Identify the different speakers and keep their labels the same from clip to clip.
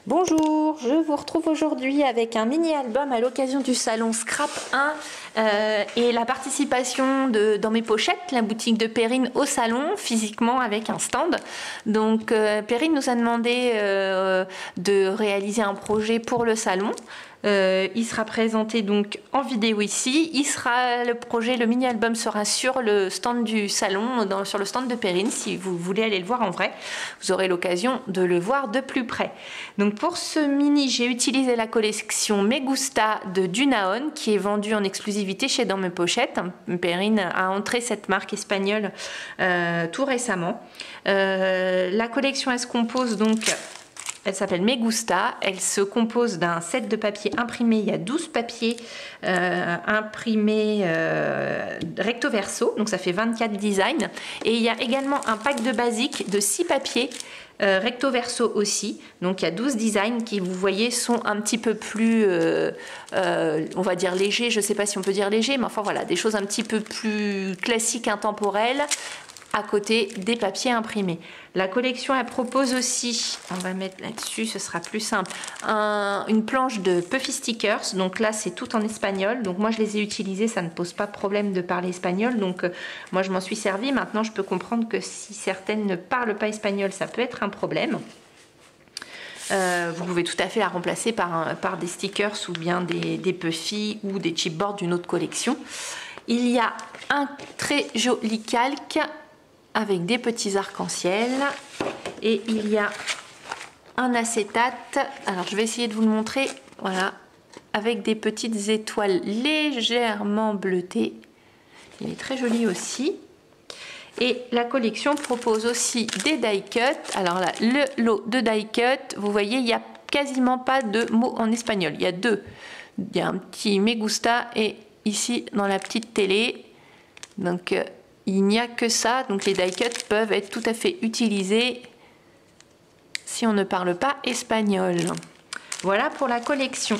Speaker 1: Bonjour, je vous retrouve aujourd'hui avec un mini-album à l'occasion du salon Scrap 1 et la participation dans mes pochettes, la boutique de Perrine au salon, physiquement avec un stand. Donc Perrine nous a demandé de réaliser un projet pour le salon. Il sera présenté donc en vidéo ici. Le mini-album sera sur le stand du salon, sur le stand de Perrine. Si vous voulez aller le voir en vrai, vous aurez l'occasion de le voir de plus près. Donc pour ce mini, j'ai utilisé la collection Me Gusta de Dunaon qui est vendue en exclusivité chez Dans mes pochettes. Perrine a entré cette marque espagnole tout récemment. La collection, elle se compose donc... Elle s'appelle Me Gusta, elle se compose d'un set de papier imprimé, il y a 12 papiers imprimés recto verso, donc ça fait 24 designs. Et il y a également un pack de basique de 6 papiers recto verso aussi, donc il y a 12 designs qui, vous voyez, sont un petit peu plus, on va dire légers, je ne sais pas si on peut dire léger, mais enfin voilà, des choses un petit peu plus classiques, intemporelles, à côté des papiers imprimés. La collection, elle propose aussi, on va mettre là-dessus, ce sera plus simple, une planche de Puffy Stickers. Donc là, c'est tout en espagnol. Donc moi, je les ai utilisés, ça ne pose pas de problème de parler espagnol. Donc moi, je m'en suis servie. Maintenant, je peux comprendre que si certaines ne parlent pas espagnol, ça peut être un problème. Vous pouvez tout à fait la remplacer par des stickers ou bien des Puffy ou des chipboards d'une autre collection. Il y a un très joli calque avec des petits arcs-en-ciel et il y a un acétate, alors je vais essayer de vous le montrer, voilà, avec des petites étoiles légèrement bleutées. Il est très joli aussi. Et la collection propose aussi des die cut. Alors là, le lot de die cut, vous voyez, il n'y a quasiment pas de mots en espagnol. Il y a deux. Il y a un petit Me Gusta et ici dans la petite télé. Donc il n'y a que ça. Donc les die cut peuvent être tout à fait utilisés si on ne parle pas espagnol. Voilà pour la collection.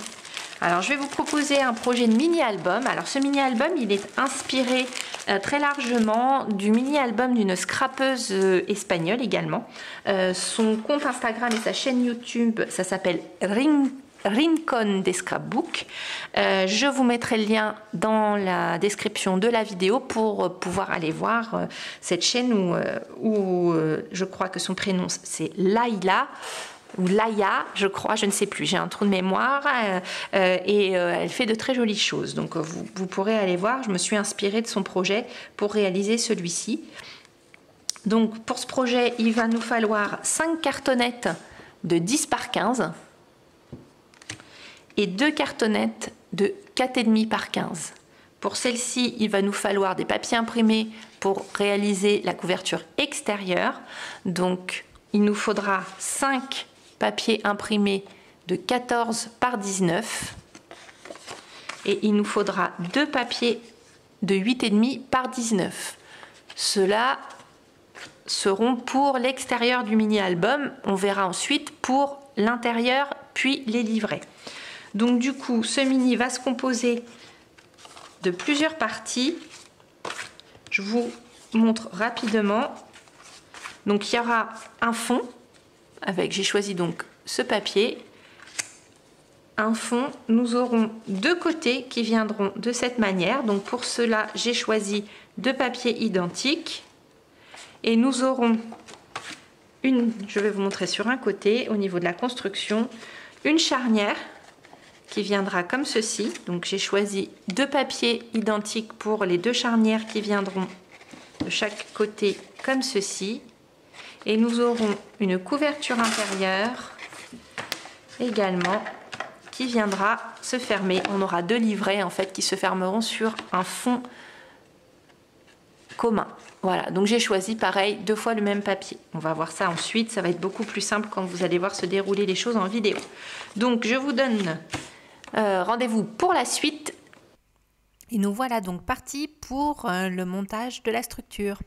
Speaker 1: Alors je vais vous proposer un projet de mini-album. Alors ce mini-album, il est inspiré très largement du mini-album d'une scrapeuse espagnole également. Son compte Instagram et sa chaîne YouTube, ça s'appelle Rincón de Scrapbook. Je vous mettrai le lien dans la description de la vidéo pour pouvoir aller voir cette chaîne où je crois que son prénom c'est Laïla ou Laïa, je crois, je ne sais plus, j'ai un trou de mémoire et elle fait de très jolies choses. Donc vous pourrez aller voir, je me suis inspirée de son projet pour réaliser celui-ci. Donc pour ce projet, il va nous falloir 5 cartonnettes de 10 par 15 et 2 cartonnettes de 4,5 par 15. Pour celle-ci, il va nous falloir des papiers imprimés pour réaliser la couverture extérieure. Donc il nous faudra 5 papiers imprimés de 14 par 19 et il nous faudra 2 papiers de 8,5 par 19. Ceux-là seront pour l'extérieur du mini-album. On verra ensuite pour l'intérieur puis les livrets. Donc du coup, ce mini va se composer de plusieurs parties. Je vous montre rapidement. Donc il y aura un fond avec, j'ai choisi donc ce papier, un fond. Nous aurons 2 côtés qui viendront de cette manière. Donc pour cela, j'ai choisi 2 papiers identiques et nous aurons je vais vous montrer sur un côté au niveau de la construction, une charnière qui viendra comme ceci. Donc j'ai choisi 2 papiers identiques pour les 2 charnières qui viendront de chaque côté comme ceci. Et nous aurons une couverture intérieure également qui viendra se fermer. On aura 2 livrets en fait qui se fermeront sur un fond commun. Voilà, donc j'ai choisi pareil 2 fois le même papier. On va voir ça ensuite, ça va être beaucoup plus simple quand vous allez voir se dérouler les choses en vidéo. Donc je vous donne rendez-vous pour la suite. Et nous voilà donc partis pour le montage de la structure.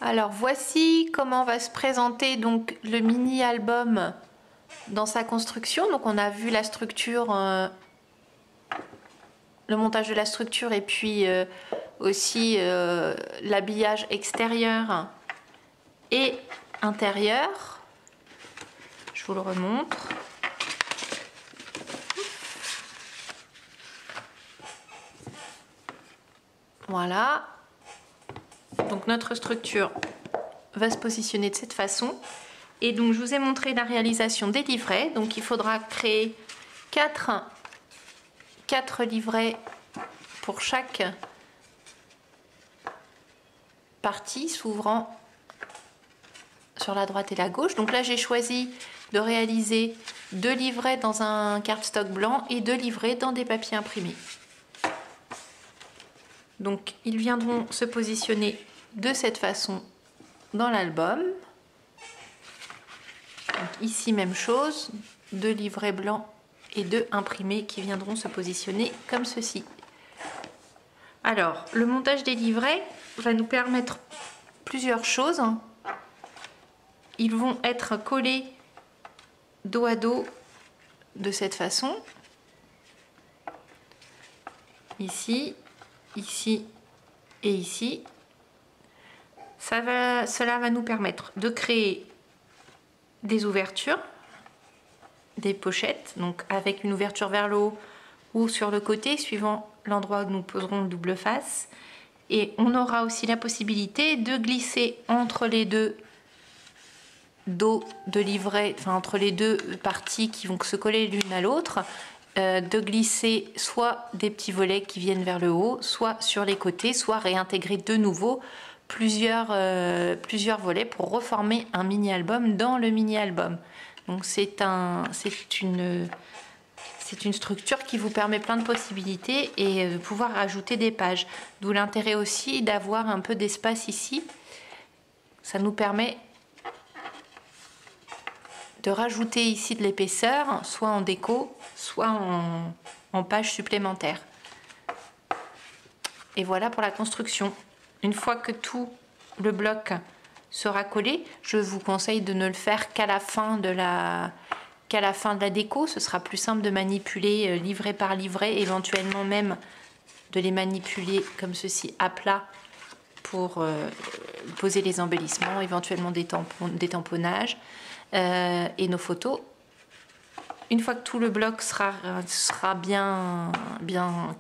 Speaker 1: Alors voici comment va se présenter donc le mini album dans sa construction. Donc on a vu la structure, le montage de la structure et puis aussi l'habillage extérieur et intérieur. Je vous le remontre. Voilà. Donc notre structure va se positionner de cette façon. Et donc je vous ai montré la réalisation des livrets. Donc il faudra créer 4 livrets pour chaque partie s'ouvrant sur la droite et la gauche. Donc là j'ai choisi de réaliser 2 livrets dans un cardstock blanc et 2 livrets dans des papiers imprimés. Donc ils viendront se positionner de cette façon dans l'album. Ici même chose, 2 livrets blancs et 2 imprimés qui viendront se positionner comme ceci. Alors le montage des livrets va nous permettre plusieurs choses. Ils vont être collés dos à dos de cette façon. Ici, ici et ici. Cela va nous permettre de créer des ouvertures, des pochettes, donc avec une ouverture vers le haut ou sur le côté, suivant l'endroit où nous poserons le double face. Et on aura aussi la possibilité de glisser entre les deux dos de livret, enfin entre les deux parties qui vont se coller l'une à l'autre, de glisser soit des petits volets qui viennent vers le haut, soit sur les côtés, soit réintégrer de nouveau plusieurs volets pour reformer un mini-album dans le mini-album. Donc c'est une structure qui vous permet plein de possibilités et de pouvoir rajouter des pages. D'où l'intérêt aussi d'avoir un peu d'espace ici. Ça nous permet de rajouter ici de l'épaisseur, soit en déco, soit en pages supplémentaires. Et voilà pour la construction. Une fois que tout le bloc sera collé, je vous conseille de ne le faire qu'à la fin de la déco. Ce sera plus simple de manipuler livret par livret, éventuellement même de les manipuler comme ceci à plat pour poser les embellissements, éventuellement des tamponnages et nos photos. Une fois que tout le bloc sera bien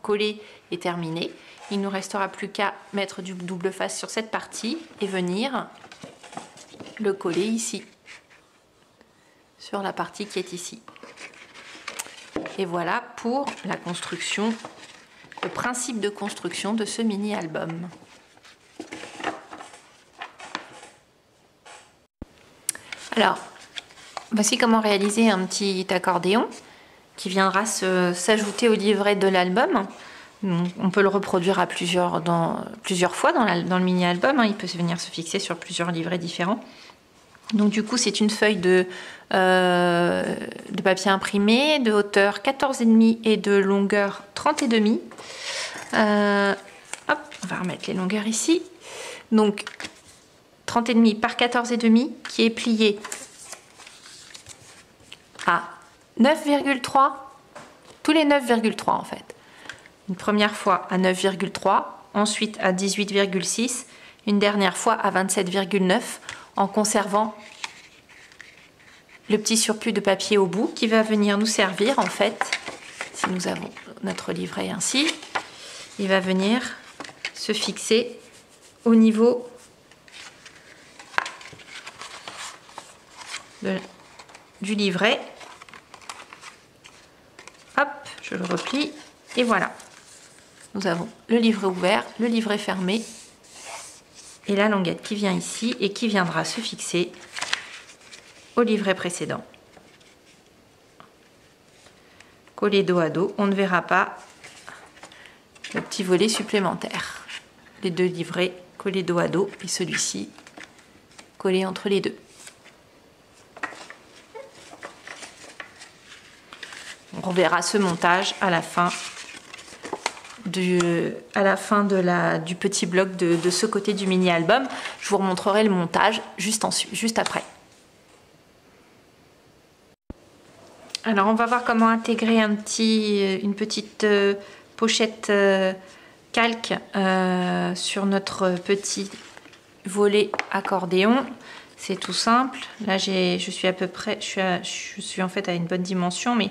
Speaker 1: collé et terminé, il ne nous restera plus qu'à mettre du double face sur cette partie et venir le coller ici, sur la partie qui est ici. Et voilà pour la construction, le principe de construction de ce mini-album. Alors, voici comment réaliser un petit accordéon qui viendra s'ajouter au livret de l'album. On peut le reproduire à plusieurs fois dans le mini-album. Il peut venir se fixer sur plusieurs livrets différents. Donc du coup, c'est une feuille de papier imprimé de hauteur 14,5 et de longueur 30,5. Hop, on va remettre les longueurs ici. Donc 30,5 par 14,5 qui est plié à 9,3, tous les 9,3 en fait. Une première fois à 9,3, ensuite à 18,6, une dernière fois à 27,9 en conservant le petit surplus de papier au bout qui va venir nous servir en fait, si nous avons notre livret ainsi, il va venir se fixer au niveau du livret. Hop, je le replie et voilà. Nous avons le livret ouvert, le livret fermé et la languette qui vient ici et qui viendra se fixer au livret précédent. Collé dos à dos, on ne verra pas le petit volet supplémentaire. Les deux livrets collés dos à dos et celui-ci collé entre les deux. On reverra ce montage à la fin à la fin du petit bloc de ce côté du mini-album. Je vous remontrerai le montage juste après. Alors on va voir comment intégrer une petite pochette calque sur notre petit volet accordéon. C'est tout simple. Là je suis à peu près, je suis en fait à une bonne dimension, mais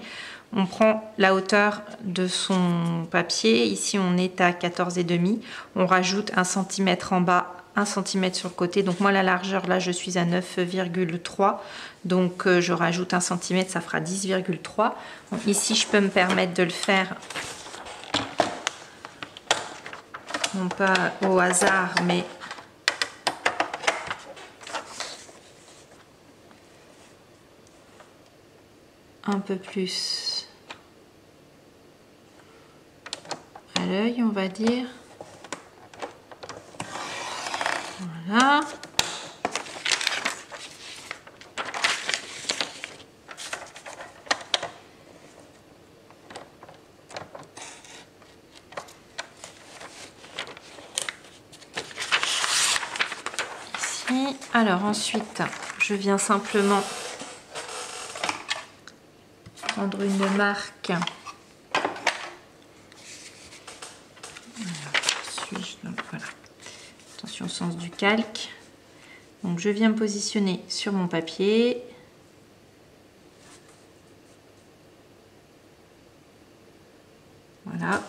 Speaker 1: on prend la hauteur de son papier. Ici on est à 14,5. On rajoute 1 cm en bas, 1 cm sur le côté. Donc moi la largeur là je suis à 9,3. Donc je rajoute 1 cm, ça fera 10,3. Ici je peux me permettre de le faire non pas au hasard, mais un peu plus à l'œil, on va dire. Voilà. Ici. Alors ensuite, je viens simplement prendre une marque. Voilà. Attention au sens du calque. Donc je viens me positionner sur mon papier. Voilà.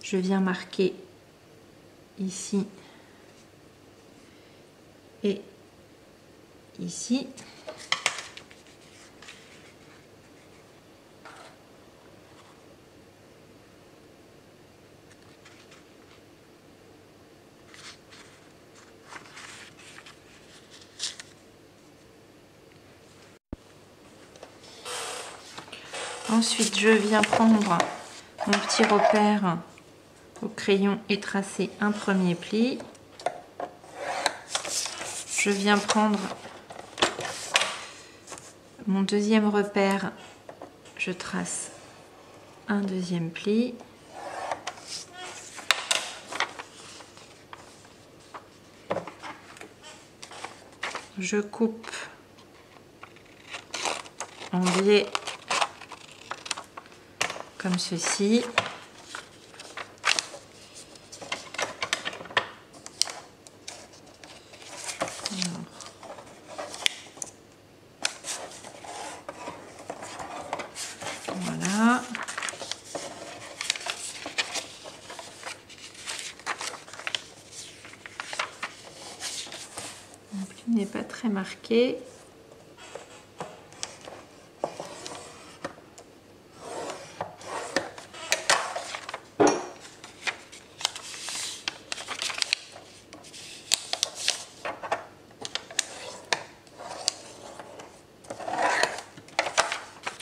Speaker 1: Je viens marquer ici et ici. Ensuite, je viens prendre mon petit repère au crayon et tracer un premier pli. Je viens prendre mon deuxième repère, je trace un deuxième pli. Je coupe en biais comme ceci. Voilà. Mon pli n'est pas très marqué.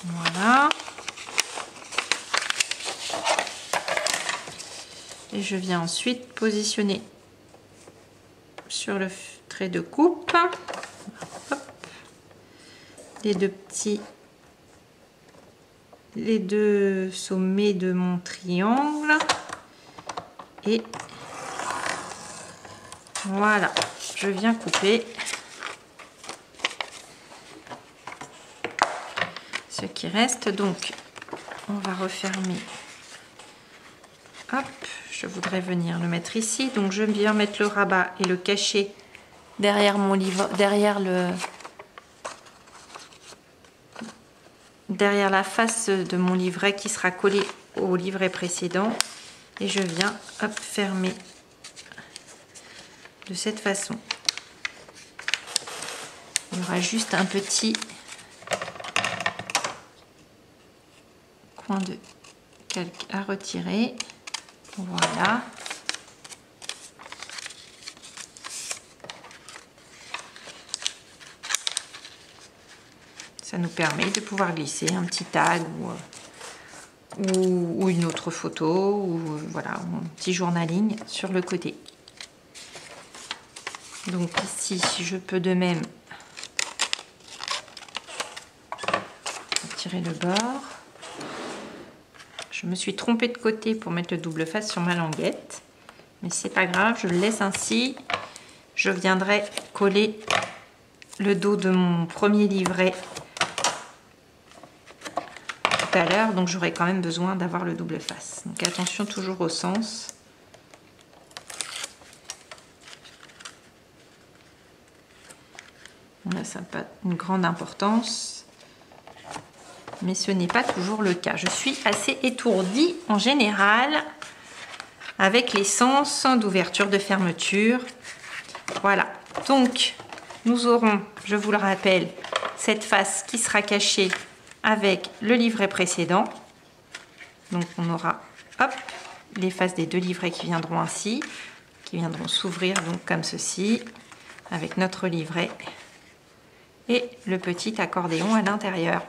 Speaker 1: Voilà. Et je viens ensuite positionner sur le trait de coupe. Hop. Les deux sommets de mon triangle. Et voilà, je viens couper ce qui reste. Donc on va refermer. Hop, je voudrais venir le mettre ici, donc je viens mettre le rabat et le cacher derrière mon livre, derrière la face de mon livret qui sera collé au livret précédent, et je viens hop fermer de cette façon. Il y aura juste un petit coin de calque à retirer. Voilà. Ça nous permet de pouvoir glisser un petit tag ou une autre photo, ou voilà, un petit journaling sur le côté. Donc ici, je peux de même tirer le bord. je me suis trompée de côté pour mettre le double face sur ma languette. Mais c'est pas grave, je le laisse ainsi. Je viendrai coller le dos de mon premier livret tout à l'heure. Donc j'aurai quand même besoin d'avoir le double face. Donc attention toujours au sens. Là, ça n'a pas une grande importance. Mais ce n'est pas toujours le cas. Je suis assez étourdie en général avec les sens d'ouverture, de fermeture. Voilà. Donc, nous aurons, je vous le rappelle, cette face qui sera cachée avec le livret précédent. Donc, on aura, hop, les faces des deux livrets qui viendront ainsi, qui viendront s'ouvrir donc comme ceci, avec notre livret et le petit accordéon à l'intérieur.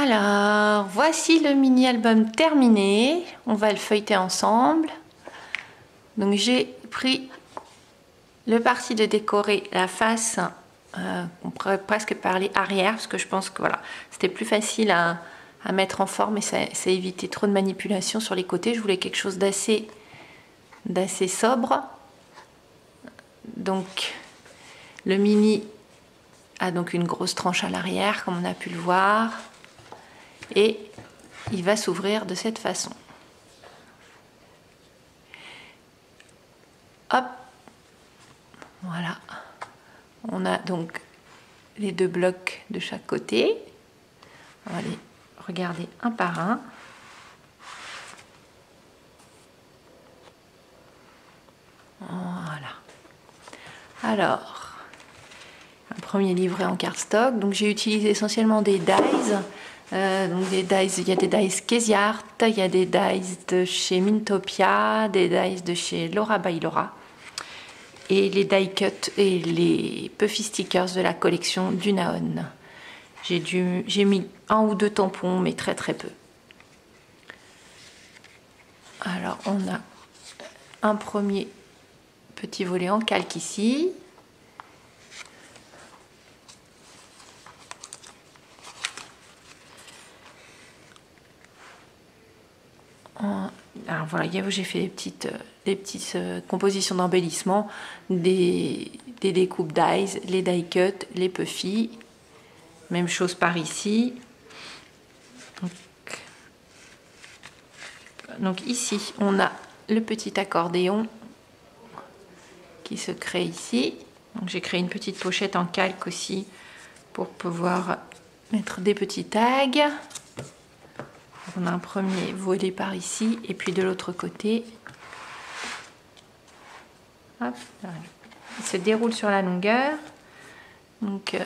Speaker 1: Alors, voici le mini-album terminé. On va le feuilleter ensemble. Donc, j'ai pris le parti de décorer la face, on pourrait presque parler arrière, parce que je pense que voilà, c'était plus facile à mettre en forme et ça évitait trop de manipulation sur les côtés. Je voulais quelque chose d'assez sobre. Donc, le mini a donc une grosse tranche à l'arrière, comme on a pu le voir. Et il va s'ouvrir de cette façon. Hop, voilà. On a donc les deux blocs de chaque côté. On va les regarder un par un. Voilà. Alors, un premier livret en cardstock. Donc j'ai utilisé essentiellement des dies. Donc des dies, il y a des dies Keziart, il y a des dies de chez Mintopia, des dies de chez Laura by Laura, et les die cut et les puffy stickers de la collection Dunaon. J'ai mis 1 ou 2 tampons, mais très peu. Alors on a un premier petit volet en calque ici. Alors voilà, j'ai fait des petites compositions d'embellissement, des découpes dies, les die cut, les puffy. Même chose par ici. Donc ici, on a le petit accordéon qui se crée ici. Donc j'ai créé une petite pochette en calque aussi pour pouvoir mettre des petits tags. On a un premier volet par ici et puis de l'autre côté, hop, il se déroule sur la longueur. Donc,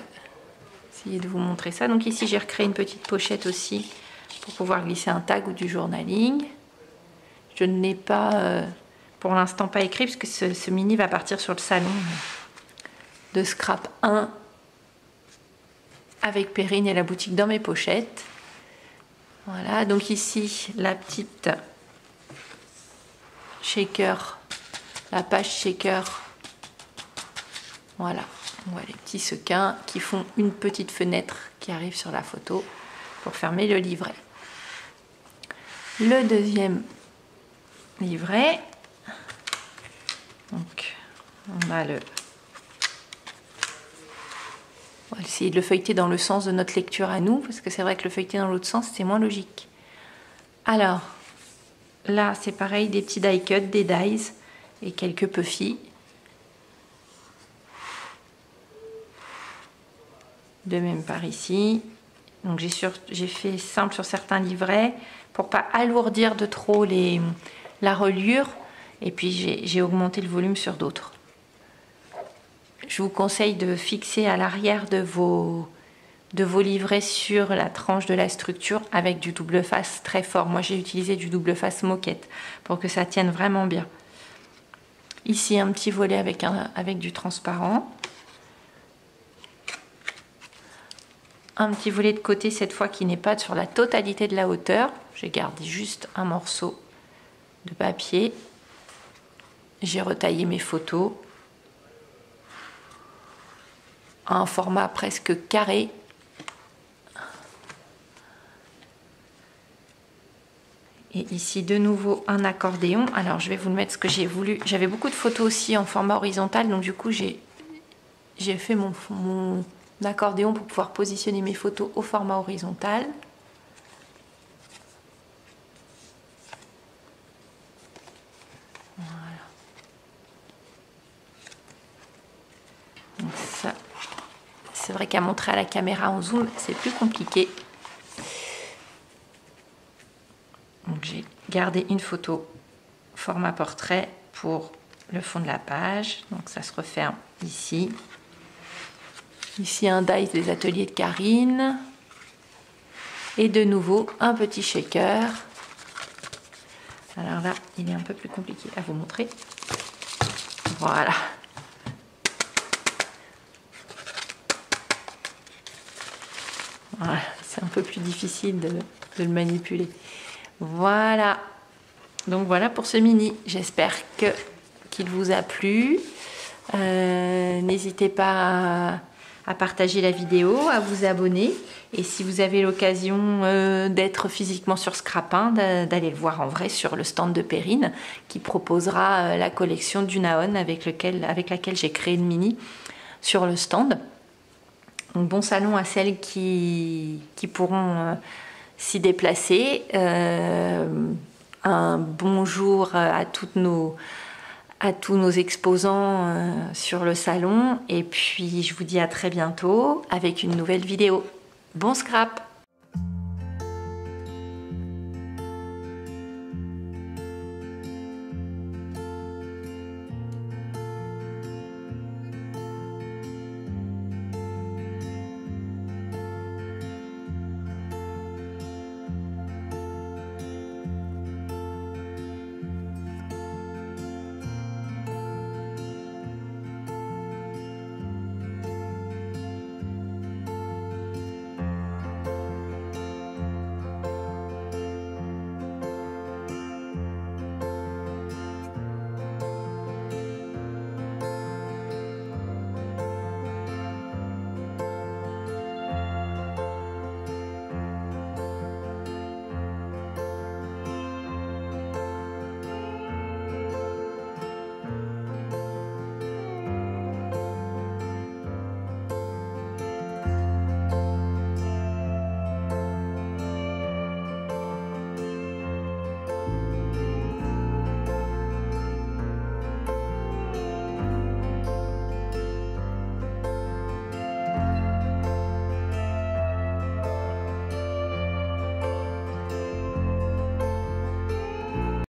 Speaker 1: essayez de vous montrer ça. Donc ici, j'ai recréé une petite pochette aussi pour pouvoir glisser un tag ou du journaling. Je ne l'ai pas, pour l'instant, pas écrit parce que ce mini va partir sur le salon de Scrap 1 avec Perrine et la boutique dans mes pochettes. Voilà, donc ici, la petite shaker, la page shaker. Voilà, on voit les petits sequins qui font une petite fenêtre qui arrive sur la photo pour fermer le livret. Le deuxième livret, donc on a on va essayer de le feuilleter dans le sens de notre lecture à nous, parce que c'est vrai que le feuilleter dans l'autre sens, c'est moins logique. Alors, là, c'est pareil, des petits die cut, des dies et quelques puffy. De même par ici. Donc j'ai fait simple sur certains livrets pour pas alourdir de trop la reliure. Et puis j'ai augmenté le volume sur d'autres. Je vous conseille de fixer à l'arrière de vos livrets sur la tranche de la structure avec du double face très fort. Moi j'ai utilisé du double face moquette pour que ça tienne vraiment bien. Ici un petit volet avec du transparent. Un petit volet de côté cette fois qui n'est pas sur la totalité de la hauteur. J'ai gardé juste un morceau de papier. J'ai retaillé mes photos à un format presque carré. Et ici de nouveau un accordéon. Alors je vais vous le mettre ce que j'ai voulu. J'avais beaucoup de photos aussi en format horizontal, donc du coup j'ai fait mon accordéon pour pouvoir positionner mes photos au format horizontal. Voilà. Donc ça, c'est vrai qu'à montrer à la caméra en zoom, c'est plus compliqué. Donc j'ai gardé une photo format portrait pour le fond de la page. Donc ça se referme ici. Ici un dies des ateliers de Karine. Et de nouveau un petit shaker. Alors là, il est un peu plus compliqué à vous montrer. Voilà. Voilà, c'est un peu plus difficile de le manipuler. Voilà. Donc voilà pour ce mini. J'espère qu'il vous a plu. N'hésitez pas à partager la vidéo, à vous abonner. Et si vous avez l'occasion d'être physiquement sur Scrapin, d'aller le voir en vrai sur le stand de Perrine, qui proposera la collection du Naon avec laquelle j'ai créé le mini sur le stand. Donc bon salon à celles qui pourront s'y déplacer. Un bonjour à tous nos exposants sur le salon. Et puis je vous dis à très bientôt avec une nouvelle vidéo. Bon scrap!